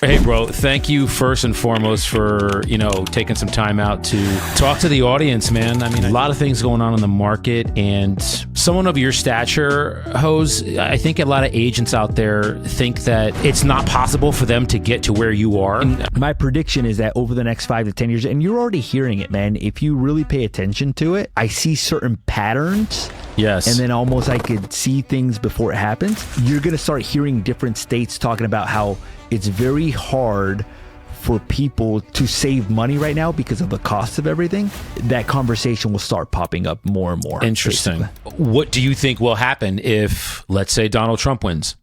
Hey, bro, thank you first and foremost for, taking some time out to talk to the audience, man. I mean, a lot of things going on in the market, and someone of your stature, Hose, I think a lot of agents out there think that it's not possible for them to get to where you are. My prediction is that over the next 5 to 10 years, and you're already hearing it, man, if you really pay attention to it, I see certain patterns. Yes. And then almost I could see things before it happens. You're going to start hearing different states talking about how it's very hard for people to save money right now because of the cost of everything. That conversation will start popping up more and more. Interesting. Basically. What do you think will happen if, let's say, Donald Trump wins?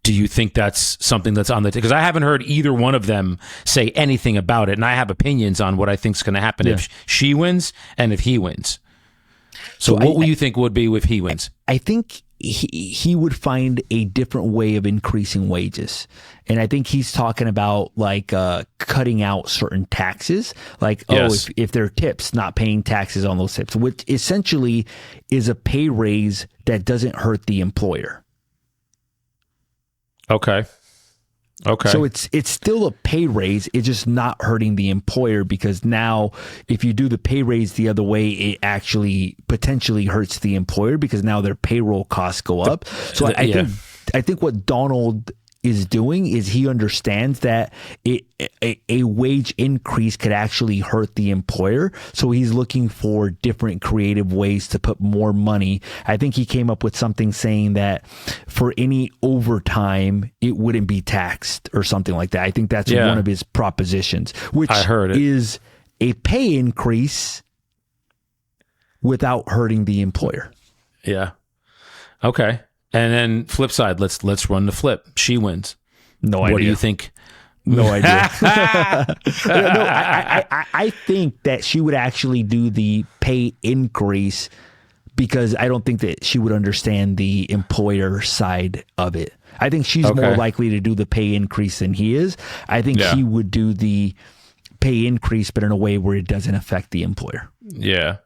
Do you think that's something that's on the because I haven't heard either one of them say anything about it, and I have opinions on what I think is going to happen if she wins and if he wins. So what will you think would be if he wins? I think he would find a different way of increasing wages. And I think he's talking about like cutting out certain taxes, like, if they're tips, not paying taxes on those tips, which essentially is a pay raise that doesn't hurt the employer. Okay. So it's still a pay raise. It's just not hurting the employer, because now if you do the pay raise the other way, it actually potentially hurts the employer because now their payroll costs go up. So I think what Donald is doing is he understands that a wage increase could actually hurt the employer. So he's looking for different creative ways to put more money. I think he came up with something saying that for any overtime, it wouldn't be taxed or something like that. I think that's one of his propositions, which I heard it. Is a pay increase without hurting the employer. Yeah. Okay. And then flip side, let's run the flip. She wins. No idea. What do you think? No idea. I think that she would actually do the pay increase because I don't think that she would understand the employer side of it. I think she's more likely to do the pay increase than he is. I think he would do the pay increase, but in a way where it doesn't affect the employer. Yeah.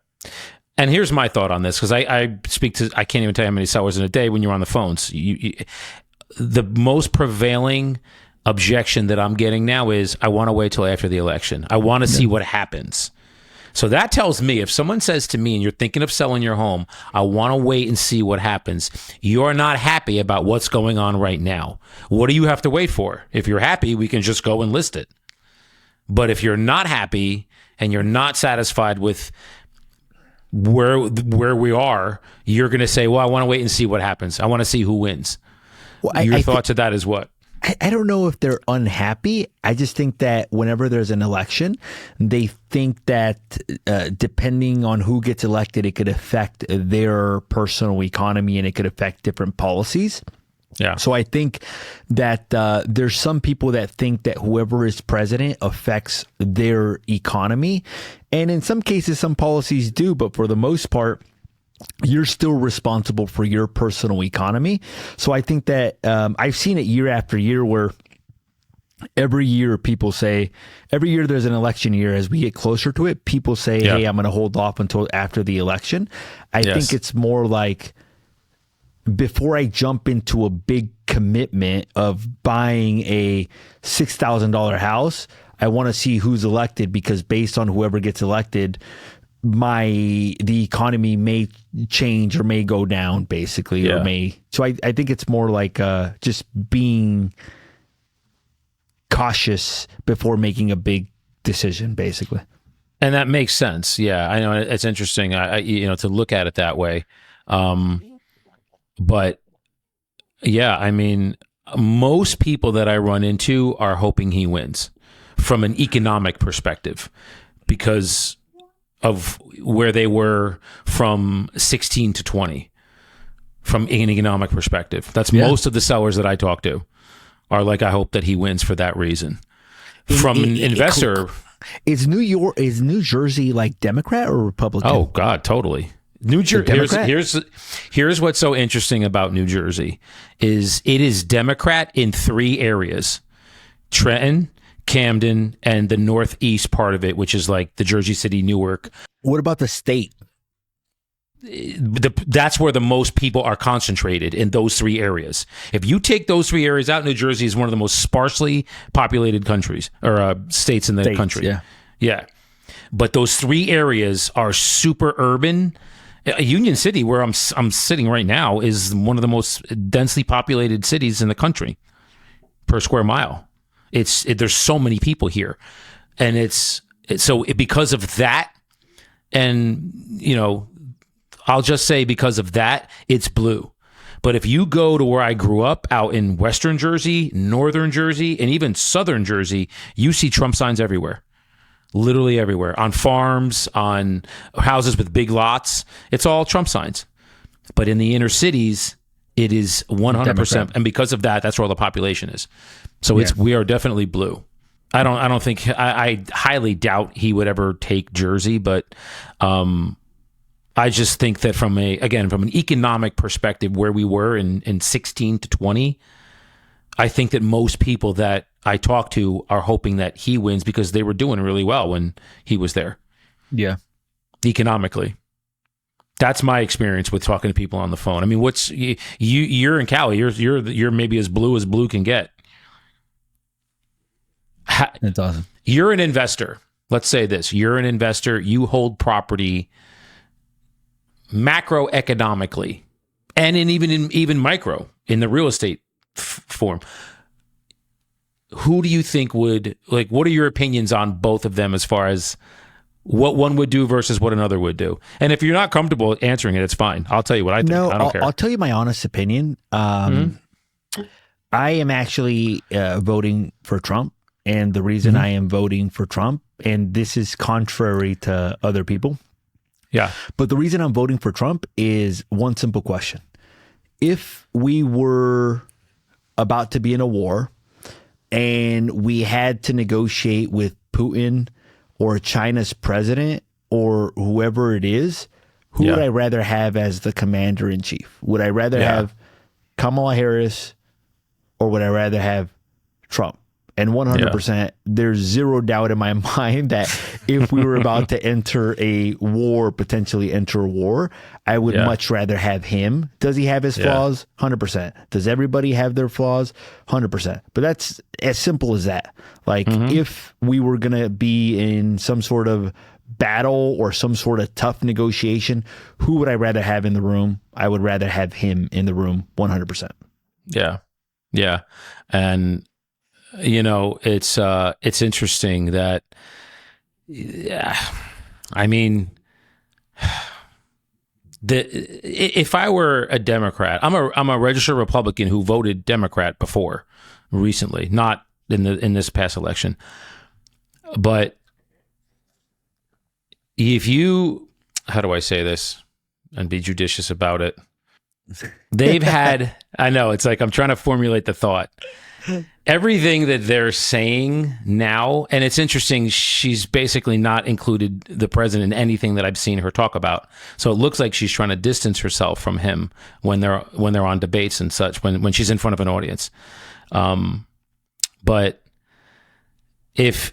And here's my thought on this, because I speak to, I can't even tell you how many sellers in a day when you're on the phones. The most prevailing objection that I'm getting now is, I want to wait till after the election. I want to see what happens. So that tells me, if someone says to me, and you're thinking of selling your home, I want to wait and see what happens, you're not happy about what's going on right now. What do you have to wait for? If you're happy, we can just go and list it. But if you're not happy and you're not satisfied with where we are, you're going to say, well, I want to wait and see what happens. I want to see who wins. Well, Your thoughts of that is what? I don't know if they're unhappy. I just think that whenever there's an election, they think that depending on who gets elected, it could affect their personal economy and it could affect different policies. Yeah. So I think that there's some people that think that whoever is president affects their economy. And in some cases, some policies do. But for the most part, you're still responsible for your personal economy. So I think that I've seen it year after year where every year people say, every year there's an election year, as we get closer to it, people say, hey, I'm going to hold off until after the election. I think it's more like, before I jump into a big commitment of buying a $6,000 house, I want to see who's elected, because based on whoever gets elected, the economy may change or may go down, basically, or may. So I think it's more like just being cautious before making a big decision, basically. And that makes sense. Yeah, I know it's interesting. To look at it that way. But yeah, I mean, most people that I run into are hoping he wins from an economic perspective, because of where they were from 16 to 20, from an economic perspective. That's most of the sellers that I talk to are like, I hope that he wins for that reason. From an investor. Is New Jersey like Democrat or Republican? Oh God, totally. New Jersey. Here's what's so interesting about New Jersey is it is Democrat in 3 areas: Trenton, Camden, and the northeast part of it, which is like the Jersey City, Newark. What about the state? that's where the most people are concentrated, in those three areas. If you take those three areas out, New Jersey is one of the most sparsely populated countries or states in the country. Yeah. But those three areas are super urban. Union City, where I'm sitting right now, is one of the most densely populated cities in the country per square mile. There's so many people here, and because of that, and I'll just say because of that, it's blue. But if you go to where I grew up, out in Western Jersey, Northern Jersey, and even Southern Jersey, you see Trump signs everywhere. Literally everywhere. On farms, on houses with big lots. It's all Trump signs. But in the inner cities, it is 100%. Democrat. And because of that, that's where all the population is. So we are definitely blue. I don't think, I highly doubt he would ever take Jersey, but I just think that from an economic perspective, where we were in 16 to 20, I think that most people that I talk to are hoping that he wins because they were doing really well when he was there. Yeah. Economically. That's my experience with talking to people on the phone. I mean, you're in Cali, you're maybe as blue can get. That's awesome. You're an investor. Let's say this. You're an investor. You hold property macroeconomically, and even micro in the real estate form. Who do you think what are your opinions on both of them as far as what one would do versus what another would do? And if you're not comfortable answering it, it's fine. I'll tell you what I think. No, I don't care. I'll tell you my honest opinion. I am actually voting for Trump. And the reason I am voting for Trump, and this is contrary to other people. Yeah. But the reason I'm voting for Trump is one simple question. If we were about to be in a war and we had to negotiate with Putin or China's president or whoever it is, who would I rather have as the commander in chief? Would I rather have Kamala Harris or would I rather have Trump? And 100%, there's zero doubt in my mind that if we were about to potentially enter a war, I would much rather have him. Does he have his flaws? 100%. Does everybody have their flaws? 100%. But that's as simple as that. Like, if we were going to be in some sort of battle or some sort of tough negotiation, who would I rather have in the room? I would rather have him in the room 100%. Yeah. Yeah. And it's interesting that, I mean, if I were a Democrat, I'm a registered Republican who voted Democrat before recently, not in this past election. But how do I say this and be judicious about it? They've had, I know, it's like I'm trying to formulate the thought. Everything that they're saying now, and it's interesting, she's basically not included the president in anything that I've seen her talk about. So it looks like she's trying to distance herself from him when they're on debates and such, when she's in front of an audience. But if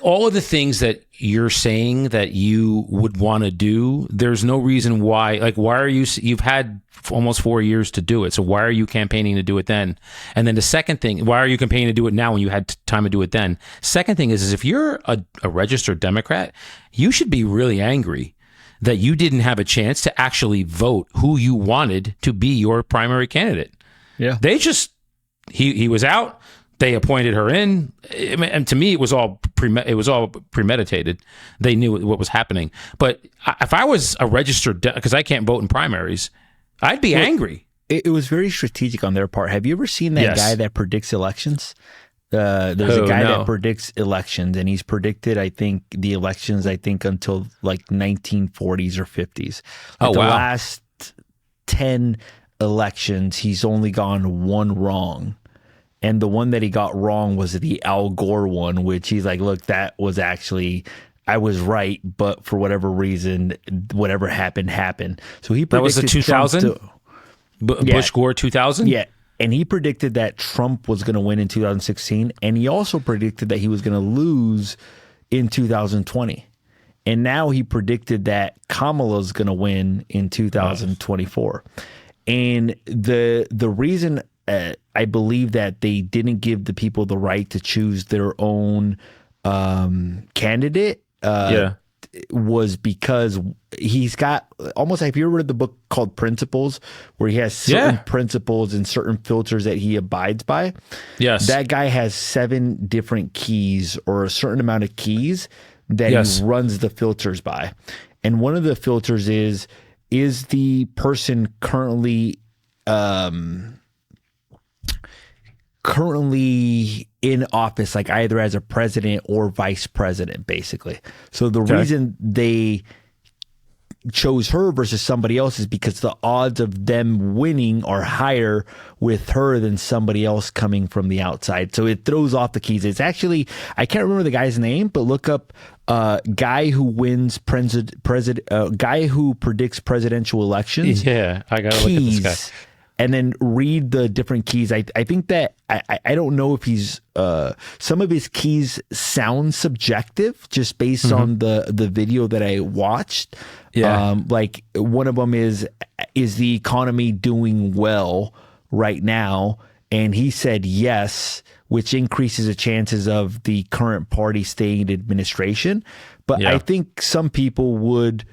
all of the things that you're saying that you would want to do, there's no reason why. Like, why are you've had almost 4 years to do it. So why are you campaigning to do it then? And then the second thing, why are you campaigning to do it now when you had time to do it then? Second thing is if you're a registered Democrat, you should be really angry that you didn't have a chance to actually vote who you wanted to be your primary candidate. Yeah. They just, he was out. They appointed her in, and to me, it was all premeditated. They knew what was happening. But if I was a registered, because I can't vote in primaries, I'd be angry. It was very strategic on their part. Have you ever seen that guy that predicts elections? There's a guy that predicts elections, and he's predicted, I think, the elections, until like 1940s or 50s. Like the last 10 elections, he's only gone one wrong. And the one that he got wrong was the Al Gore one, which he's like, look, that was actually, I was right, but for whatever reason, whatever happened. So he predicted that was the 2000? Bush Gore 2000? Yeah. And he predicted that Trump was going to win in 2016. And he also predicted that he was going to lose in 2020. And now he predicted that Kamala's going to win in 2024. And the reason I believe that they didn't give the people the right to choose their own candidate was because he's got almost like, if you ever read the book called Principles, where he has certain principles and certain filters that he abides by. Yes. That guy has 7 different keys, or a certain amount of keys that he runs the filters by. And one of the filters is the person currently in office, like either as a president or vice president, basically. So the reason they chose her versus somebody else is because the odds of them winning are higher with her than somebody else coming from the outside. So it throws off the keys. It's actually, I can't remember the guy's name, but look up guy who wins guy who predicts presidential elections. Yeah, I gotta look at this guy. And then read the different keys. I think that I don't know if he's some of his keys sound subjective just based on the video that I watched. Yeah. Like one of them is the economy doing well right now? And he said yes, which increases the chances of the current party staying in administration. But I think some people would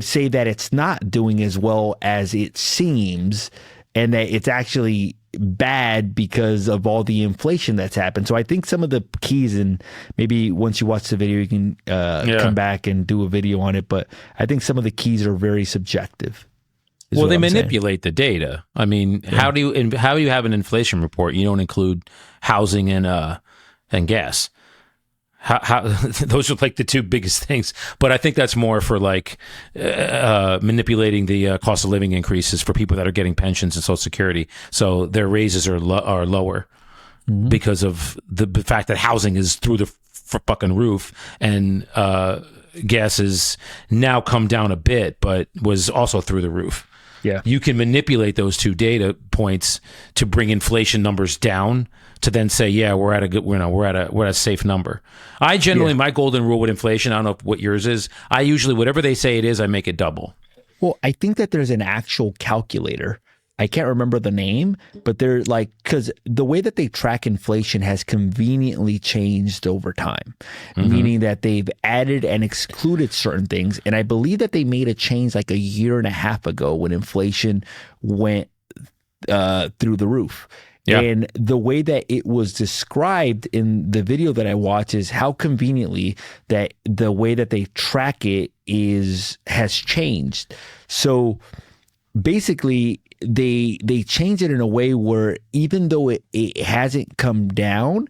say that it's not doing as well as it seems, and that it's actually bad because of all the inflation that's happened. So I think some of the keys, and maybe once you watch the video, you can come back and do a video on it. But I think some of the keys are very subjective. Well, they manipulate the data. I mean, how do you have an inflation report? You don't include housing and gas. How those are like the 2 biggest things, but I think that's more for like manipulating the cost of living increases for people that are getting pensions and Social Security, so their raises are lower because of the fact that housing is through the fucking roof, and gas is now come down a bit, but was also through the roof. Yeah, you can manipulate those 2 data points to bring inflation numbers down, to then say, yeah, we're at a safe number. I generally, my golden rule with inflation, I don't know what yours is, I usually, whatever they say it is, I make it double. Well, I think that there's an actual calculator. I can't remember the name, but they're like, because the way that they track inflation has conveniently changed over time, meaning that they've added and excluded certain things. And I believe that they made a change like a year and a half ago when inflation went through the roof. Yeah. And the way that it was described in the video that I watched is how conveniently that the way that they track it has changed. So basically, they changed it in a way where even though it hasn't come down,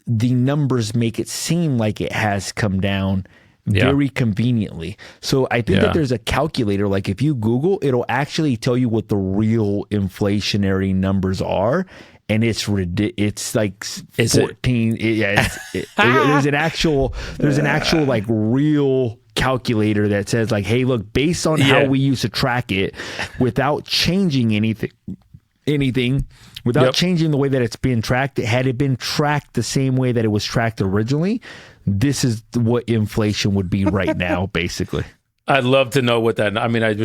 the numbers make it seem like it has come down very conveniently. So I think that there's a calculator, like if you Google, it'll actually tell you what the real inflationary numbers are. And it's like 14. There's an actual like real calculator that says like, hey, look, based on how we used to track it, without changing anything, without changing the way that it's being tracked, had it been tracked the same way that it was tracked originally, this is what inflation would be right now, basically. I'd love to know what that. I mean, it's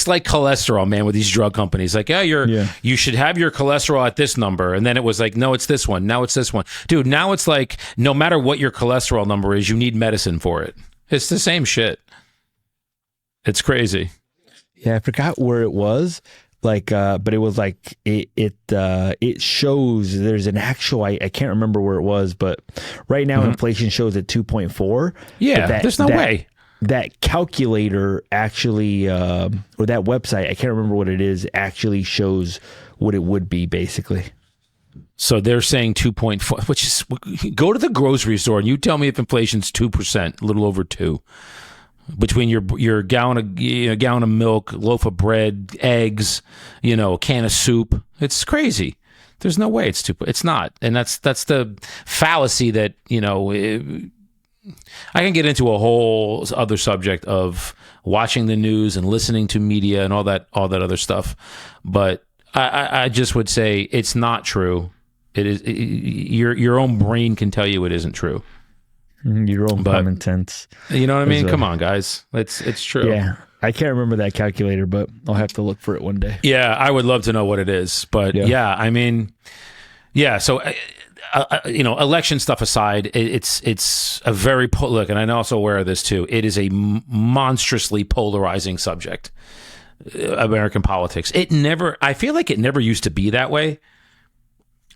like cholesterol, man. With these drug companies, like, you should have your cholesterol at this number, and then it was like, no, it's this one. Now it's this one, dude. Now it's like, no matter what your cholesterol number is, you need medicine for it. It's the same shit. It's crazy. Yeah, I forgot where it was. Like, but it was like it shows there's an actual. I can't remember where it was, but right now inflation shows at 2.4. Yeah, there's no way. That calculator actually, or that website, I can't remember what it is, actually shows what it would be, basically. So they're saying 2.4, which is, go to the grocery store and you tell me if inflation's 2%, a little over 2. Between your gallon of milk, loaf of bread, eggs, a can of soup. It's crazy. There's no way it's 2. It's not. And that's the fallacy that, I can get into a whole other subject of watching the news and listening to media and all that other stuff, but I just would say it's not true. It is. Your own brain can tell you it isn't true. Your own But common sense. you know what I mean? Is, Come on, guys. It's true. Yeah. I can't remember that calculator, but I'll have to look for it one day. Yeah, I would love to know what it is. But yeah, I mean, yeah. So, election stuff aside, it's a very look, and I'm also aware of this too. It is a monstrously polarizing subject. American politics. I feel like it never used to be that way.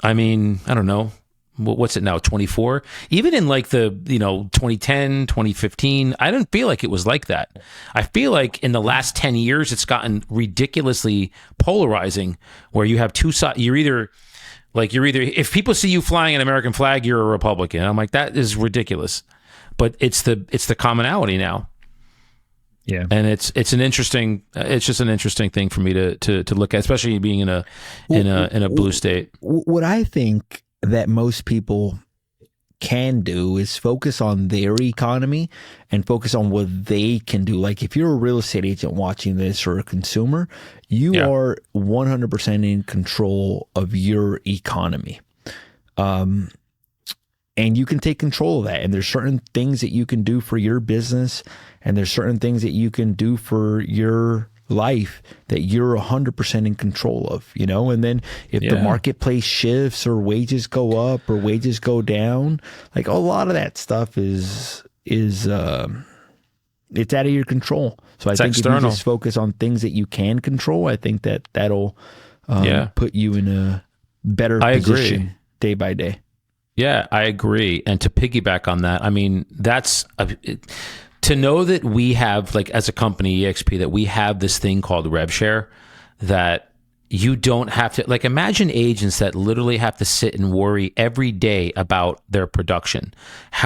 I mean, I don't know. What's it now? 24? Even in like the, 2010, 2015, I didn't feel like it was like that. I feel like in the last 10 years, it's gotten ridiculously polarizing where you have two sides. You're either, if people see you flying an American flag, you're a Republican. I'm like, that is ridiculous. But it's the commonality now. Yeah. And it's just an interesting thing for me to look at, especially being in a blue state. What I think that most people can do is focus on their economy and focus on what they can do. Like if you're a real estate agent watching this or a consumer, you are 100% in control of your economy. And you can take control of that. And there's certain things that you can do for your business, and there's certain things that you can do for your life that you're 100% in control of, and then if the marketplace shifts or wages go up or wages go down, like a lot of that stuff is it's out of your control. So I think external. If you just focus on things that you can control, I think that'll put you in a better position day by day. Yeah, I agree. And to piggyback on that, I mean, to know that we have, like as a company, EXP, that we have this thing called rev share, that you don't have to, like imagine agents that literally have to sit and worry every day about their production.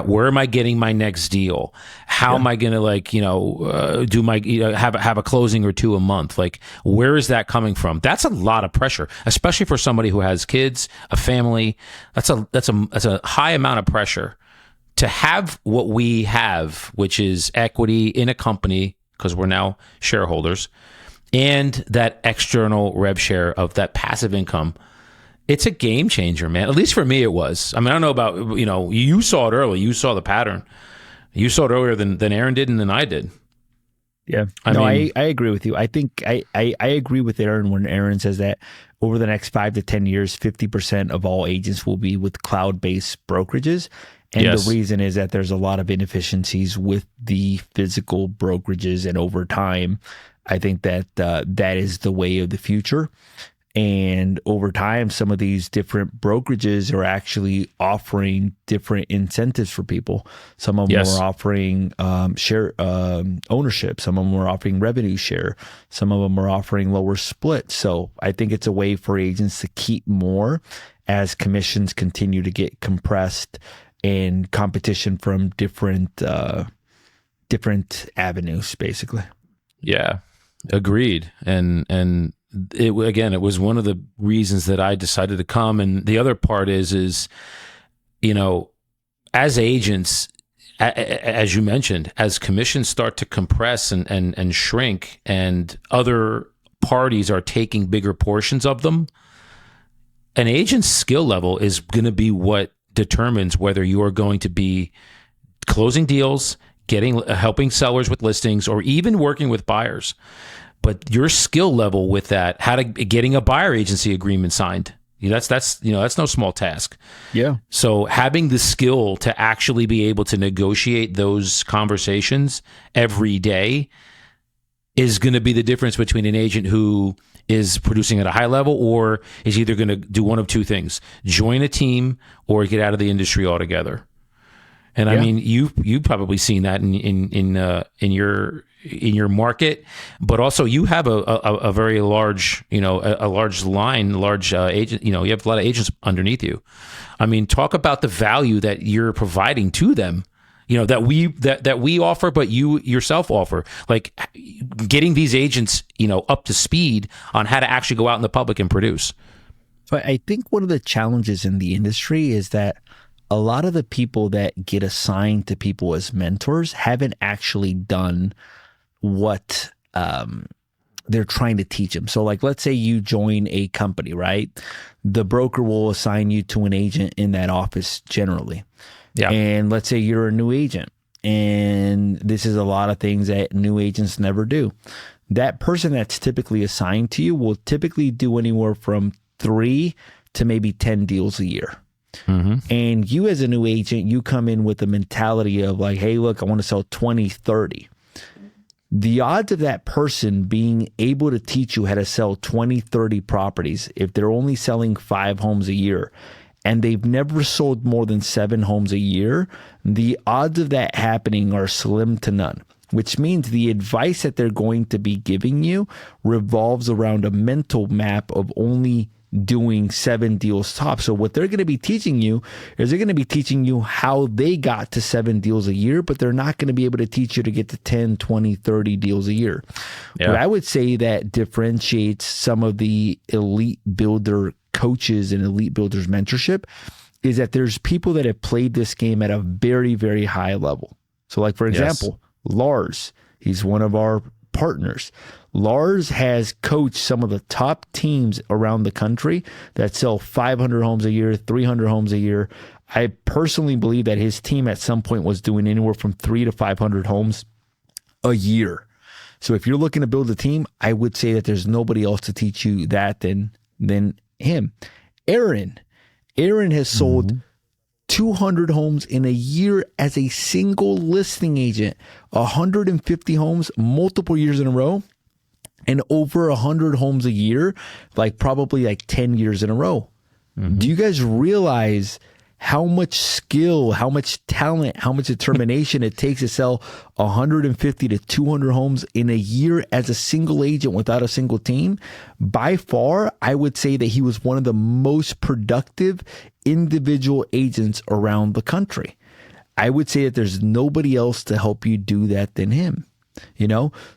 Where am I getting my next deal? How am I going to do my, have a closing or two a month? Like, where is that coming from? That's a lot of pressure, especially for somebody who has kids, a family. That's a high amount of pressure. To have what we have, which is equity in a company, because we're now shareholders, and that external rev share of that passive income, it's a game changer, man. At least for me, it was. I mean, I don't know about, you saw it early. You saw the pattern. You saw it earlier than Aaron did and than I did. Yeah. I agree with you. I think I agree with Aaron when Aaron says that over the next 5 to 10 years, 50% of all agents will be with cloud-based brokerages. And the reason is that there's a lot of inefficiencies with the physical brokerages. And over time, I think that that is the way of the future. And over time, some of these different brokerages are actually offering different incentives for people. Some of them are offering share ownership. Some of them are offering revenue share. Some of them are offering lower splits. So I think it's a way for agents to keep more as commissions continue to get compressed and competition from different avenues, basically. Yeah, agreed. And it was one of the reasons that I decided to come. And the other part is as agents, as you mentioned, as commissions start to compress and shrink, and other parties are taking bigger portions of them, an agent's skill level is going to be what determines whether you are going to be closing deals, helping sellers with listings, or even working with buyers. But your skill level with that, getting a buyer agency agreement signed, that's no small task. Yeah. So having the skill to actually be able to negotiate those conversations every day is going to be the difference between an agent who is producing at a high level or is either going to do one of two things: join a team or get out of the industry altogether. And I mean, you've probably seen that in your market, but also you have a very large, a large agent, you have a lot of agents underneath you. I mean, talk about the value that you're providing to them, that we offer, but you yourself offer, like getting these agents, up to speed on how to actually go out in the public and produce. But I think one of the challenges in the industry is that a lot of the people that get assigned to people as mentors haven't actually done what they're trying to teach them. So like, let's say you join a company, right? The broker will assign you to an agent in that office generally. Yeah. And let's say you're a new agent, and this is a lot of things that new agents never do. That person that's typically assigned to you will typically do anywhere from 3 to maybe 10 deals a year. Mm-hmm. And you as a new agent, you come in with the mentality of like, hey, look, I want to sell 20, 30. The odds of that person being able to teach you how to sell 20, 30 properties, if they're only selling 5 homes a year and they've never sold more than 7 homes a year, the odds of that happening are slim to none, which means the advice that they're going to be giving you revolves around a mental map of only doing 7 deals top. So what they're going to be teaching you is they're going to be teaching you how they got to 7 deals a year, but they're not going to be able to teach you to get to 10, 20, 30 deals a year. Yeah. What I would say that differentiates some of the elite builder coaches and elite builders mentorship is that there's people that have played this game at a very, very high level. So like, for example, Lars, he's one of our partners. Lars has coached some of the top teams around the country that sell 500 homes a year, 300 homes a year. I personally believe that his team at some point was doing anywhere from 300 to 500 homes a year. So if you're looking to build a team, I would say that there's nobody else to teach you that than him. Aaron has sold 200 homes in a year as a single listing agent, 150 homes multiple years in a row, and over 100 homes a year, probably 10 years in a row. Mm-hmm. Do you guys realize how much skill, how much talent, how much determination it takes to sell 150 to 200 homes in a year as a single agent without a single team? By far, I would say that he was one of the most productive individual agents around the country. I would say that there's nobody else to help you do that than him.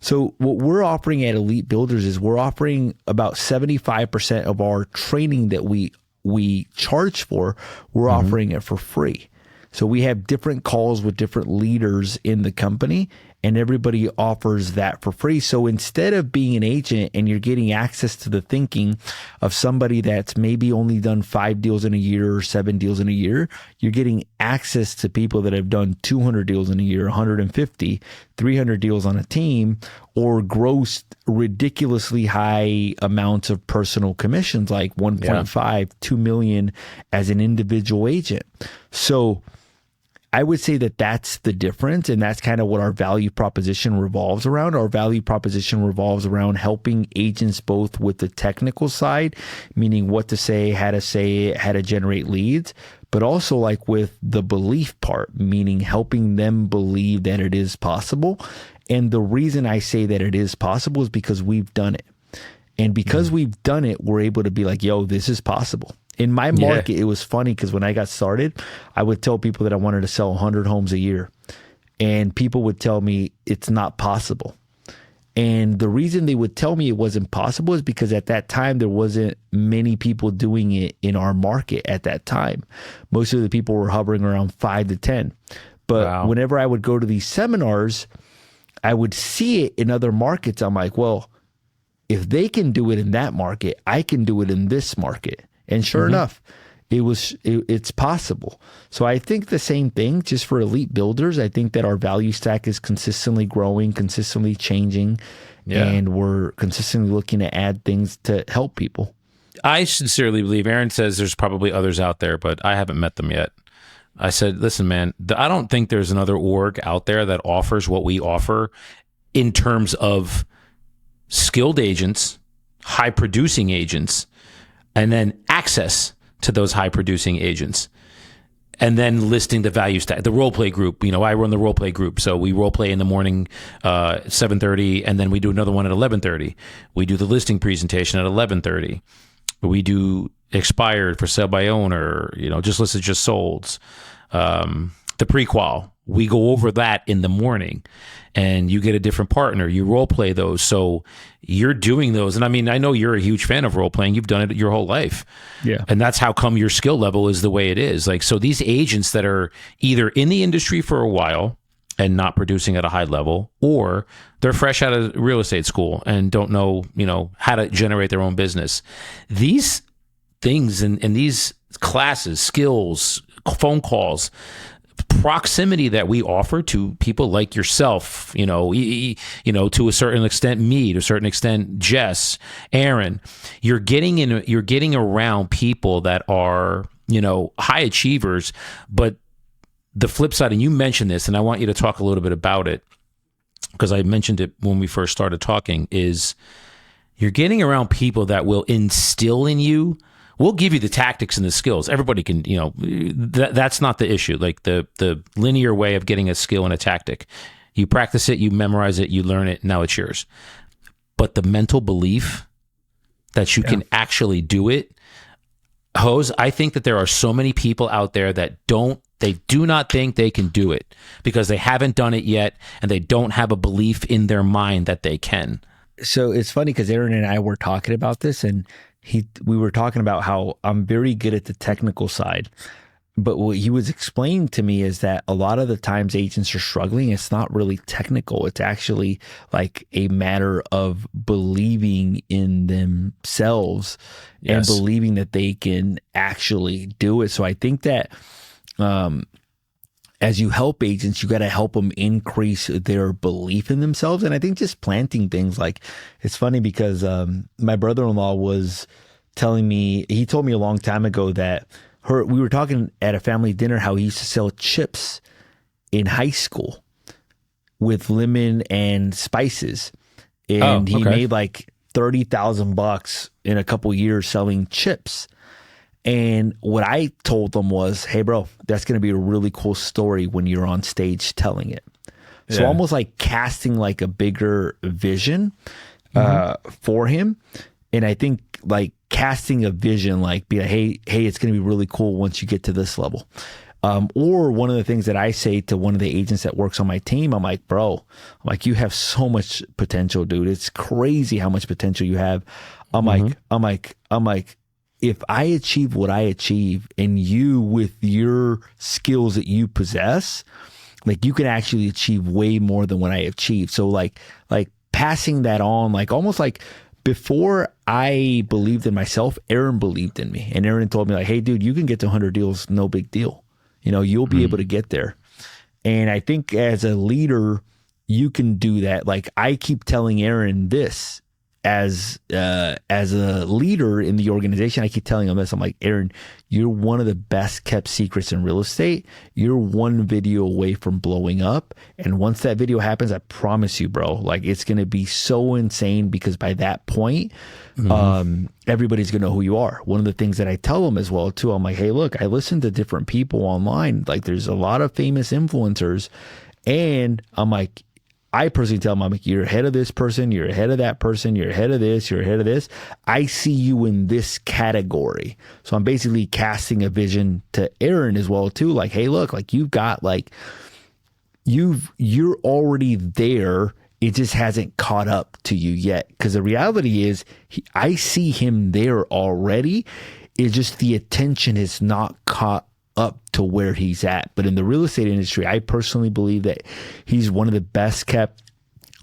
So what we're offering at Elite Builders is we're offering about 75% of our training that we charge for, we're offering it for free. So we have different calls with different leaders in the company, and everybody offers that for free. So instead of being an agent and you're getting access to the thinking of somebody that's maybe only done 5 deals in a year or 7 deals in a year, you're getting access to people that have done 200 deals in a year, 150, 300 deals on a team, or grossed ridiculously high amounts of personal commissions, like 1.5, 2 million as an individual agent. So I would say that that's the difference, and that's kind of what our value proposition revolves around. Our value proposition revolves around helping agents both with the technical side, meaning what to say, how to generate leads, but also with the belief part, meaning helping them believe that it is possible. And the reason I say that it is possible is because we've done it. And because we've done it, we're able to be like, yo, this is possible. In my market, it was funny because when I got started, I would tell people that I wanted to sell 100 homes a year. And people would tell me it's not possible. And the reason they would tell me it wasn't possible is because at that time, there wasn't many people doing it in our market at that time. Most of the people were hovering around 5 to 10. But whenever I would go to these seminars, I would see it in other markets. I'm like, well, if they can do it in that market, I can do it in this market. And sure enough, it's possible. So I think the same thing just for Elite Builders. I think that our value stack is consistently growing, consistently changing, and we're consistently looking to add things to help people. I sincerely believe, Aaron says there's probably others out there, but I haven't met them yet. I said, listen, man, I don't think there's another org out there that offers what we offer in terms of skilled agents, high producing agents, and then access to those high producing agents, and then listing the value stack, the role play group. I run the role play group. So we role play in the morning, 7:30, and then we do another one at 11:30. We do the listing presentation at 11:30. We do expired for sale by owner, just listed, just solds, the pre-qual. We go over that in the morning, and you get a different partner. You role play those. So you're doing those. And I mean, I know you're a huge fan of role playing. You've done it your whole life. Yeah. And that's how come your skill level is the way it is. So these agents that are either in the industry for a while and not producing at a high level, or they're fresh out of real estate school and don't know, how to generate their own business. These things and these classes, skills, phone calls, proximity that we offer to people like yourself, to a certain extent, me, to a certain extent, Jess, Aaron, you're getting around people that are, high achievers. But the flip side, and you mentioned this, and I want you to talk a little bit about it, because I mentioned it when we first started talking, is you're getting around people that will instill in you. We'll give you the tactics and the skills. Everybody can, that's not the issue. Like the linear way of getting a skill and a tactic. You practice it, you memorize it, you learn it, now it's yours. But the mental belief that you can actually do it, Hose, I think that there are so many people out there that they do not think they can do it because they haven't done it yet, and they don't have a belief in their mind that they can. So it's funny because Aaron and I were talking about this, and we were talking about how I'm very good at the technical side. But what he was explaining to me is that a lot of the times agents are struggling. It's not really technical. It's actually like a matter of believing in themselves and believing that they can actually do it. So I think that as you help agents, you got to help them increase their belief in themselves. And I think just planting things, like, it's funny because my brother-in-law was telling me, he told me a long time ago that we were talking at a family dinner how he used to sell chips in high school with lemon and spices. And he made like $30,000 in a couple years selling chips. And what I told them was, hey, bro, that's going to be a really cool story when you're on stage telling it. So almost like casting like a bigger vision for him. And I think like casting a vision, like be like, hey, it's going to be really cool once you get to this level. Or one of the things that I say to one of the agents that works on my team, I'm like, bro, you have so much potential, dude. It's crazy how much potential you have. I'm like, if I achieve what I achieve and you with your skills that you possess, like you can actually achieve way more than what I achieved. So like passing that on, like almost like before I believed in myself, Aaron believed in me. And Aaron told me like, hey dude, you can get to 100 deals. No big deal. You'll be able to get there. And I think as a leader, you can do that. Like I keep telling Aaron this, as a leader in the organization, I keep telling him this. I'm like, Aaron, you're one of the best kept secrets in real estate. You're one video away from blowing up. And once that video happens, I promise you, bro, like it's going to be so insane because by that point, everybody's going to know who you are. One of the things that I tell them as well too, I'm like, hey, look, I listen to different people online. Like there's a lot of famous influencers. And I'm like, I personally tell them, I'm like, you're ahead of this person, you're ahead of that person, you're ahead of this, you're ahead of this. I see you in this category. So I'm basically casting a vision to Aaron as well too. Like, hey, look, like you've got like, you're already there. It just hasn't caught up to you yet. Because the reality is I see him there already. It's just the attention is not caught up to where he's at. But in the real estate industry, I personally believe that he's one of the best kept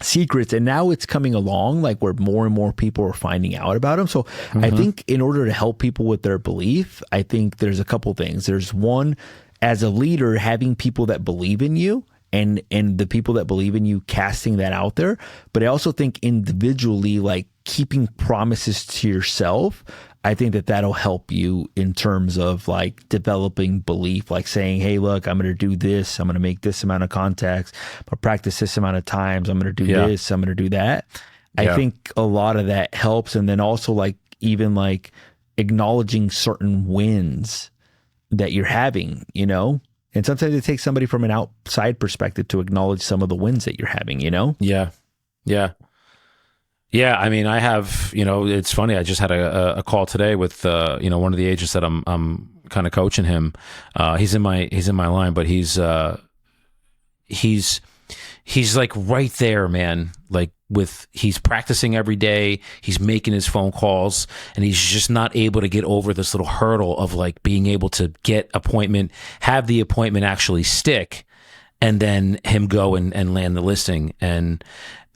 secrets. And now it's coming along like where more and more people are finding out about him. So I think in order to help people with their belief, I think there's a couple things. There's one, as a leader, having people that believe in you and the people that believe in you casting that out there. But I also think individually, like keeping promises to yourself, I think that that'll help you in terms of like developing belief, like saying, hey, look, I'm going to do this. I'm going to make this amount of contacts. I'm going to practice this amount of times. I'm going to do this. I'm going to do that. I think a lot of that helps. And then also like even like acknowledging certain wins that you're having, and sometimes it takes somebody from an outside perspective to acknowledge some of the wins that you're having, Yeah. Yeah, I mean, I have, it's funny. I just had a call today with, one of the agents that I'm kind of coaching him. He's in my line, but he's like right there, man. Like he's practicing every day. He's making his phone calls, and he's just not able to get over this little hurdle of like being able to get appointment, have the appointment actually stick, and then him go and land the listing. And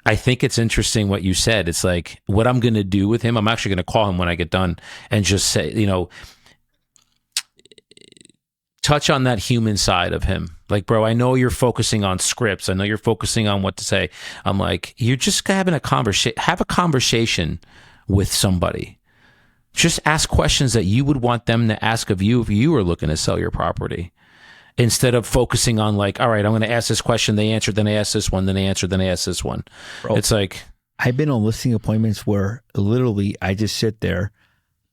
I think it's interesting what you said. It's like what I'm going to do with him. I'm actually going to call him when I get done and just say, touch on that human side of him. Like, bro, I know you're focusing on scripts. I know you're focusing on what to say. I'm like, you're just having a conversation. Have a conversation with somebody. Just ask questions that you would want them to ask of you if you were looking to sell your property. Instead of focusing on like, all right, I'm going to ask this question. They answered, then I asked this one, then they answered, then I asked this one. Bro, it's like, I've been on listing appointments where literally I just sit there,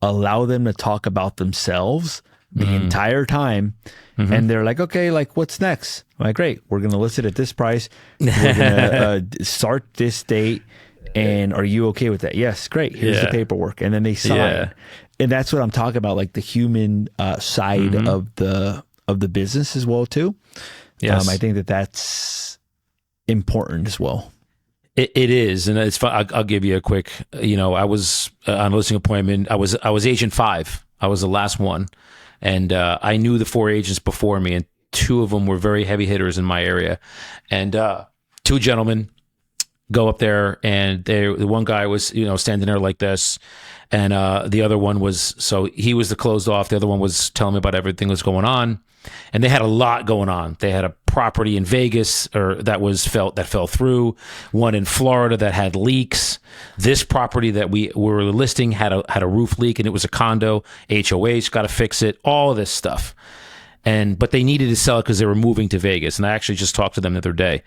allow them to talk about themselves the entire time. And they're like, okay, like what's next? I'm like, great. We're going to list it at this price. We're going to start this date. And are you okay with that? Yes. Great. Here's the paperwork. And then they sign. Yeah. And that's what I'm talking about. Like the human side of the business as well too. Yes. I think that's important as well. It is. And it's fun. I'll give you a quick, I was on a listing appointment. I was agent 5. I was the last one. And I knew the 4 agents before me, and 2 of them were very heavy hitters in my area. And 2 gentlemen go up there, and the one guy was, standing there like this. And the other one was, so he was the closed off. The other one was telling me about everything that was going on. And they had a lot going on. They had a property in Vegas that fell through, one in Florida that had leaks. This property that we were listing had a roof leak, and it was a condo. HOA's got to fix it, all of this stuff. But they needed to sell it because they were moving to Vegas. And I actually just talked to them the other day.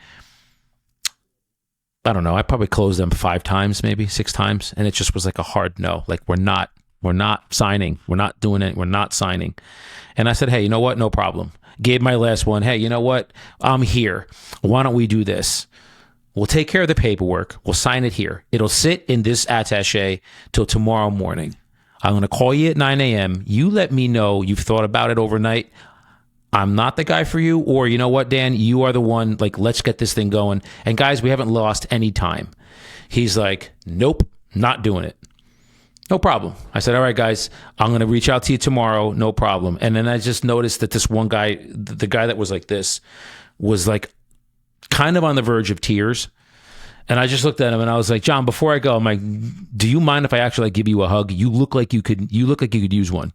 I don't know. I probably closed them 5 times, maybe 6 times. And it just was like a hard no. Like, we're not signing. We're not doing it. We're not signing. And I said, hey, you know what? No problem. Gave my last one. Hey, you know what? I'm here. Why don't we do this? We'll take care of the paperwork. We'll sign it here. It'll sit in this attaché till tomorrow morning. I'm going to call you at 9 a.m. You let me know you've thought about it overnight. I'm not the guy for you. Or you know what, Dan? You are the one. Like, let's get this thing going. And guys, we haven't lost any time. He's like, nope, not doing it. No problem. I said, all right, guys, I'm going to reach out to you tomorrow. No problem. And then I just noticed that this one guy, the guy that was like this, was like kind of on the verge of tears. And I just looked at him and I was like, John, before I go, I'm like, do you mind if I actually give you a hug? You look like you could use one.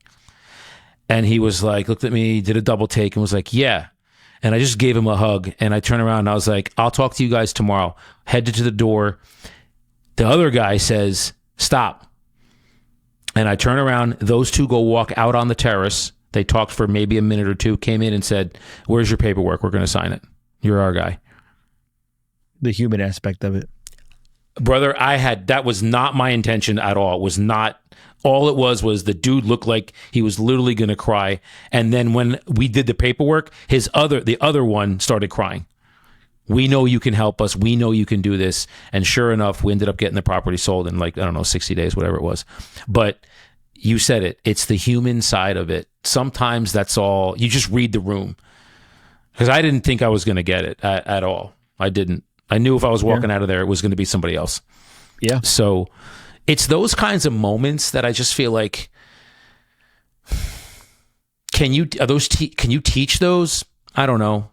And he was like, looked at me, did a double take and was like, yeah. And I just gave him a hug, and I turned around and I was like, I'll talk to you guys tomorrow. Headed to the door. The other guy says, stop. And I turn around, those 2 go walk out on the terrace. They talked for maybe a minute or 2, came in and said, where's your paperwork? We're going to sign it. You're our guy. The human aspect of it. Brother, that was not my intention at all. It was not. All it was the dude looked like he was literally going to cry. And then when we did the paperwork, the other one started crying. We know you can help us. We know you can do this. And sure enough, we ended up getting the property sold in 60 days, whatever it was. But you said it. It's the human side of it. Sometimes that's all. You just read the room. Because I didn't think I was going to get it at all. I didn't. I knew if I was walking out of there, it was going to be somebody else. Yeah. So it's those kinds of moments that I just feel like, can you teach those? I don't know.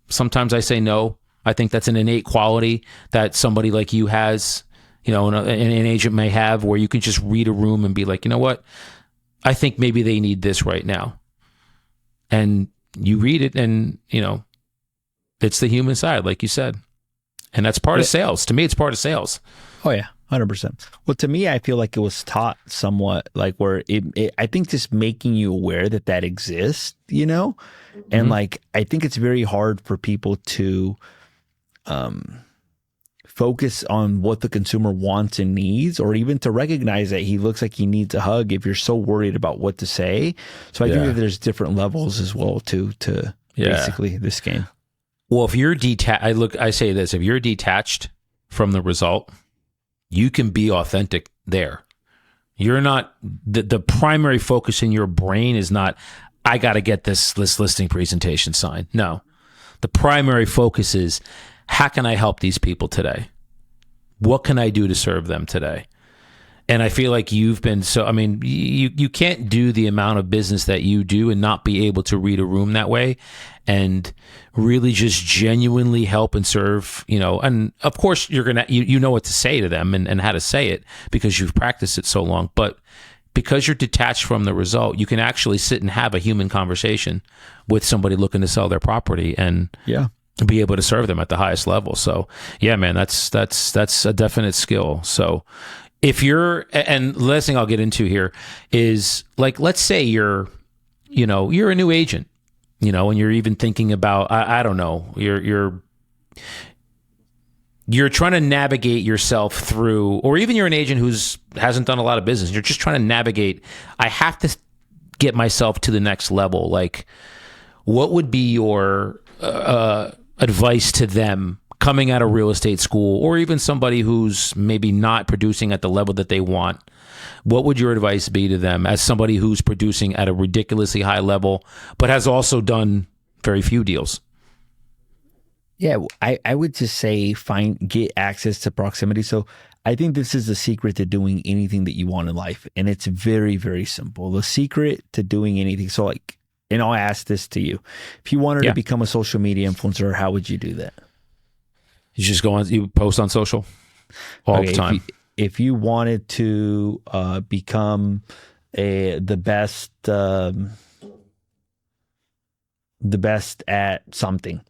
Sometimes I say no. I think that's an innate quality that somebody like you has, an agent may have, where you can just read a room and be like, you know what? I think maybe they need this right now. And you read it and, it's the human side, like you said. And that's part of sales. To me, it's part of sales. Oh, yeah. 100%. Well, to me, I feel like it was taught somewhat, like where I think just making you aware that exists, and like, I think it's very hard for people to focus on what the consumer wants and needs, or even to recognize that he looks like he needs a hug if you're so worried about what to say. So I think that there's different levels as well to basically this game. Well, if you're I say this, if you're detached from the result, you can be authentic there. You're not, the primary focus in your brain is not, I got to get this listing presentation signed. No, the primary focus is, how can I help these people today? What can I do to serve them today? And I feel like you've been you can't do the amount of business that you do and not be able to read a room that way and really just genuinely help and serve, and of course you're going to, you know what to say to them and how to say it because you've practiced it so long, but because you're detached from the result, you can actually sit and have a human conversation with somebody looking to sell their property and be able to serve them at the highest level. So yeah, man, that's a definite skill. So if you're, and last thing I'll get into here is, like, let's say you're a new agent, and you're even thinking about, I don't know, you're trying to navigate yourself through, or even you're an agent who's hasn't done a lot of business. You're just trying to navigate. I have to get myself to the next level. Like, what would be your advice to them coming out of real estate school, or even somebody who's maybe not producing at the level that they want? What would your advice be to them as somebody who's producing at a ridiculously high level, but has also done very few deals? Yeah, I would just say get access to proximity. So I think this is the secret to doing anything that you want in life. And it's very, very simple. The secret to doing anything. So, like, and I'll ask this to you. If you wanted to become a social media influencer, how would you do that? You just you post on social all the time. If you wanted to become the best at something,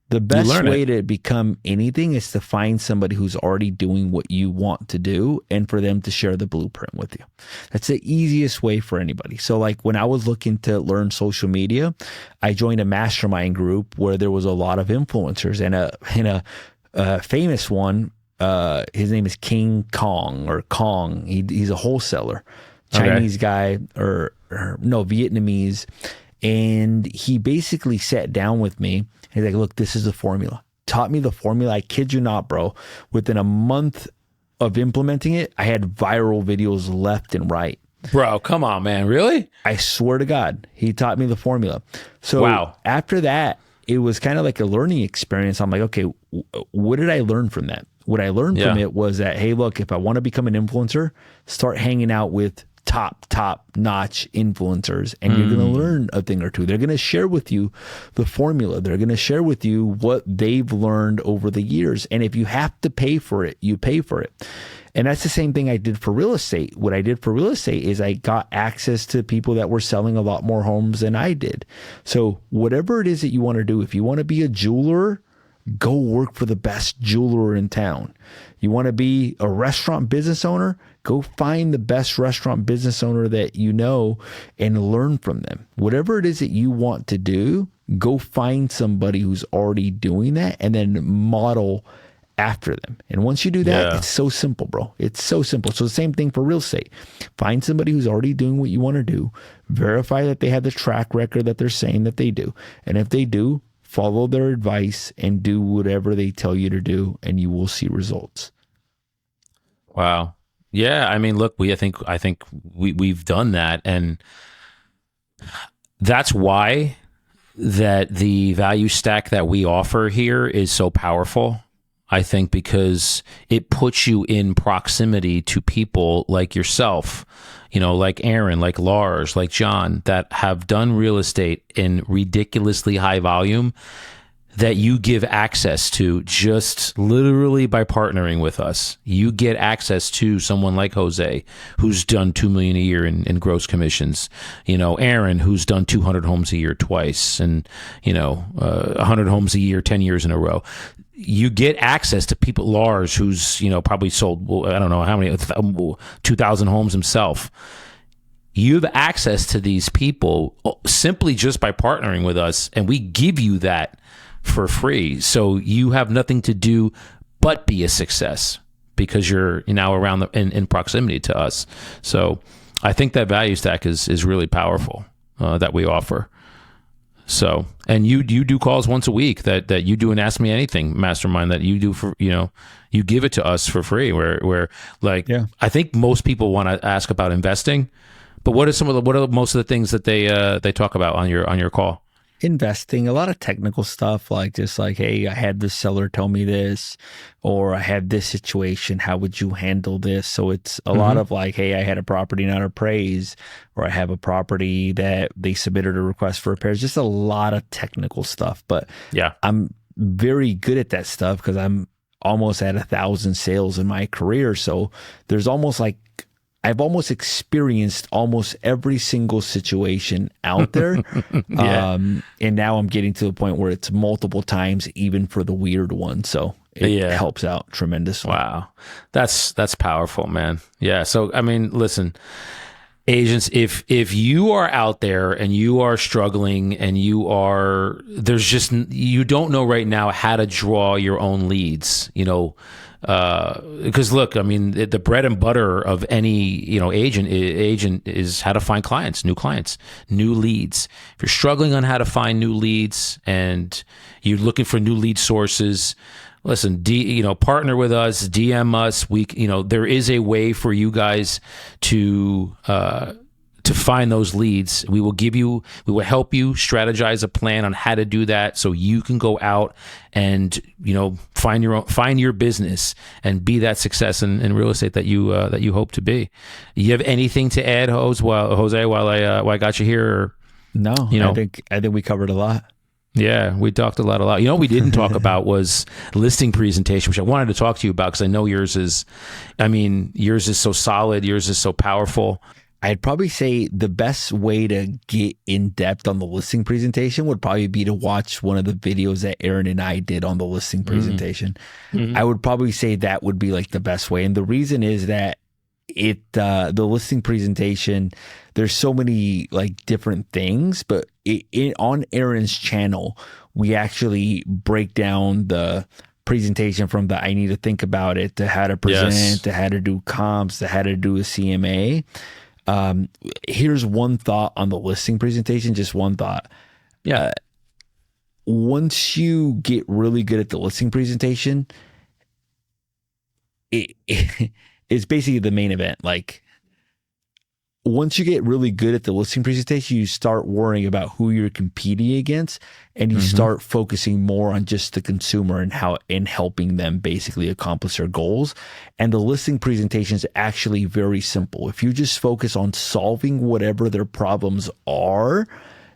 the best way to become anything is to find somebody who's already doing what you want to do and for them to share the blueprint with you. That's the easiest way for anybody. So, like, when I was looking to learn social media, I joined a mastermind group where there was a lot of influencers, and a famous one, his name is King Kong or Kong. He's a wholesaler, Chinese guy or no, Vietnamese. And he basically sat down with me. He's like, look, this is the formula. Taught me the formula. I kid you not, bro. Within a month of implementing it, I had viral videos left and right. Bro, come on, man. Really? I swear to God, he taught me the formula. So after that, it was kind of like a learning experience. I'm like, okay, what did I learn from that? What I learned from it was that, hey, look, if I want to become an influencer, start hanging out with top notch influencers, and you're going to learn a thing or two. They're going to share with you the formula. They're going to share with you what they've learned over the years. And if you have to pay for it, you pay for it. And that's the same thing I did for real estate. What I did for real estate is I got access to people that were selling a lot more homes than I did. So whatever it is that you want to do, if you want to be a jeweler, go work for the best jeweler in town. You want to be a restaurant business owner? Go find the best restaurant business owner that you know and learn from them. Whatever it is that you want to do, go find somebody who's already doing that and then model after them. And once you do that, it's so simple, bro. It's so simple. So the same thing for real estate. Find somebody who's already doing what you want to do. Verify that they have the track record that they're saying that they do. And if they do, follow their advice and do whatever they tell you to do, and you will see results. Wow. Yeah. I mean, look, I think we've done that, and that's why that the value stack that we offer here is so powerful. I think because it puts you in proximity to people like yourself, like Aaron, like Lars, like John, that have done real estate in ridiculously high volume, that you give access to just literally by partnering with us. You get access to someone like Jose, who's done $2 million a year in gross commissions. Aaron, who's done 200 homes a year twice, and 100 homes a year 10 years in a row. You get access to people. Lars, who's probably sold, I don't know how many, 2,000 homes himself. You have access to these people simply just by partnering with us, and we give you that for free. So you have nothing to do but be a success because you're now around in proximity to us. So I think that value stack is really powerful that we offer. So, and you do calls once a week that you do an Ask Me Anything mastermind that you do for, you give it to us for free where I think most people want to ask about investing, but what are most of the things that they talk about on your call? Investing, a lot of technical stuff, like just like, hey, I had this seller tell me this, or I had this situation, how would you handle this? So it's a lot of like, hey, I had a property not appraised, or I have a property that they submitted a request for repairs, just a lot of technical stuff. But yeah, I'm very good at that stuff because I'm almost at 1,000 sales in my career. So there's almost like I've almost experienced almost every single situation out there. Yeah. And now I'm getting to the point where it's multiple times, even for the weird one. So it Yeah. helps out tremendously. Wow. That's powerful, man. Yeah. So, I mean, listen, agents, if you are out there and you are struggling and you don't know right now how to draw your own leads, because look, I mean, the bread and butter of any agent is how to find clients, new leads. If you're struggling on how to find new leads and you're looking for new lead sources, listen, partner with us, DM us. There is a way for you guys to find those leads. We will help you strategize a plan on how to do that, so you can go out and find your business and be that success in real estate that you hope to be. You have anything to add, Jose? While I got you here? Or, No, I think we covered a lot. Yeah, we talked a lot. What we didn't talk about was listing presentation, which I wanted to talk to you about because I know yours is so solid. Yours is so powerful. I'd probably say the best way to get in depth on the listing presentation would probably be to watch one of the videos that Aaron and I did on the listing presentation. Mm-hmm. I would probably say that would be like the best way. And the reason is that the listing presentation, there's so many like different things, but on Aaron's channel, we actually break down the presentation from the I need to think about it to how to present, to how to do comps, to how to do a CMA. Here's one thought on the listing presentation, just one thought. Yeah. Once you get really good at the listing presentation, it's basically the main event. Like, once you get really good at the listing presentation, you start worrying about who you're competing against, and you start focusing more on just the consumer and helping them basically accomplish their goals. And the listing presentation is actually very simple. If you just focus on solving whatever their problems are,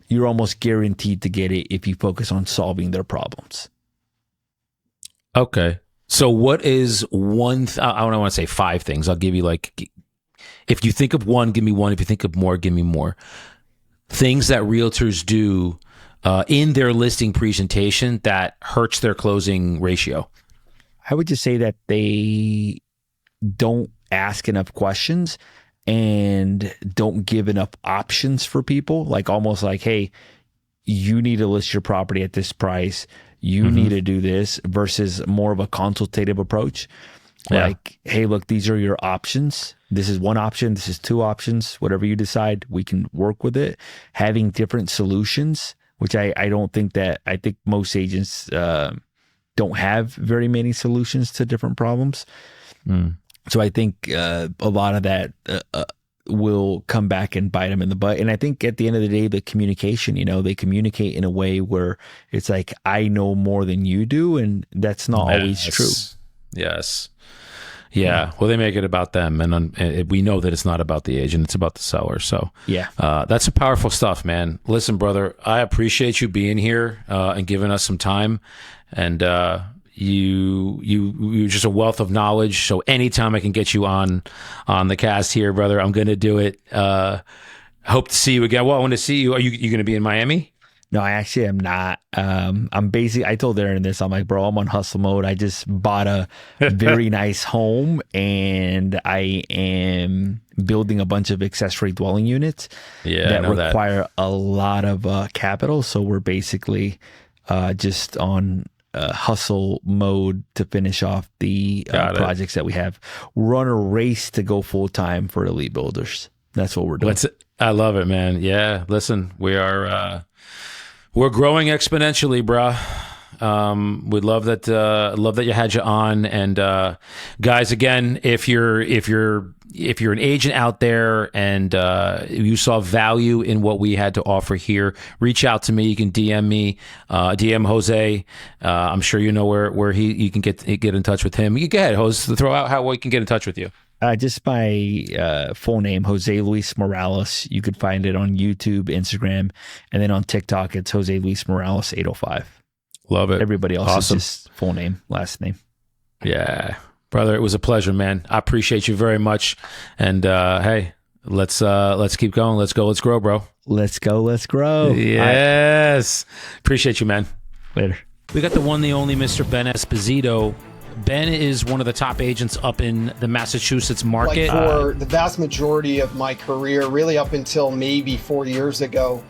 you're almost guaranteed to get it if you focus on solving their problems. Okay. So what is one, I don't want to say 5 things. I'll give you if you think of one, give me one. If you think of more, give me more. Things that realtors do in their listing presentation that hurts their closing ratio. I would just say that they don't ask enough questions and don't give enough options for people. Like almost like, hey, you need to list your property at this price. You need to do this, versus more of a consultative approach. Yeah. Like, hey, look, these are your options. This is one option. This is 2 options. Whatever you decide, we can work with it. Having different solutions, which I think most agents don't have very many solutions to different problems. So I think a lot of that will come back and bite them in the butt. And I think at the end of the day, the communication, they communicate in a way where it's like, I know more than you do. And that's not always true. Yes. Yeah. Well, they make it about them. And we know that it's not about the agent. It's about the seller. So yeah, that's some powerful stuff, man. Listen, brother, I appreciate you being here and giving us some time. And you're just a wealth of knowledge. So anytime I can get you on the cast here, brother, I'm going to do it. Hope to see you again. Well, I want to see you. Are you going to be in Miami? No, I actually am not. I told Aaron this. I'm like, bro, I'm on hustle mode. I just bought a very nice home, and I am building a bunch of accessory dwelling units that require a lot of capital. So we're basically just on hustle mode to finish off the projects that we have. We're on a race to go full time for Elite Builders. That's what we're doing. I love it, man. Yeah, listen, we're growing exponentially, bruh. We'd love that you had you on. And guys, again, if you're an agent out there and you saw value in what we had to offer here, reach out to me. You can DM me, DM Jose. I'm sure you know where you can get in touch with him. You go ahead, Jose. Throw out how we can get in touch with you. Just my full name, Jose Luis Morales. You could find it on YouTube, Instagram, and then on TikTok, it's Jose Luis Morales 805. Love it. Everybody else is just full name, last name. Yeah. Brother, it was a pleasure, man. I appreciate you very much. And hey, let's keep going. Let's go. Let's grow, bro. Let's go. Let's grow. Yes. Appreciate you, man. Later. We got the one, the only Mr. Ben Esposito. Ben is one of the top agents up in the Massachusetts market. Like for the vast majority of my career, really up until maybe 4 years ago,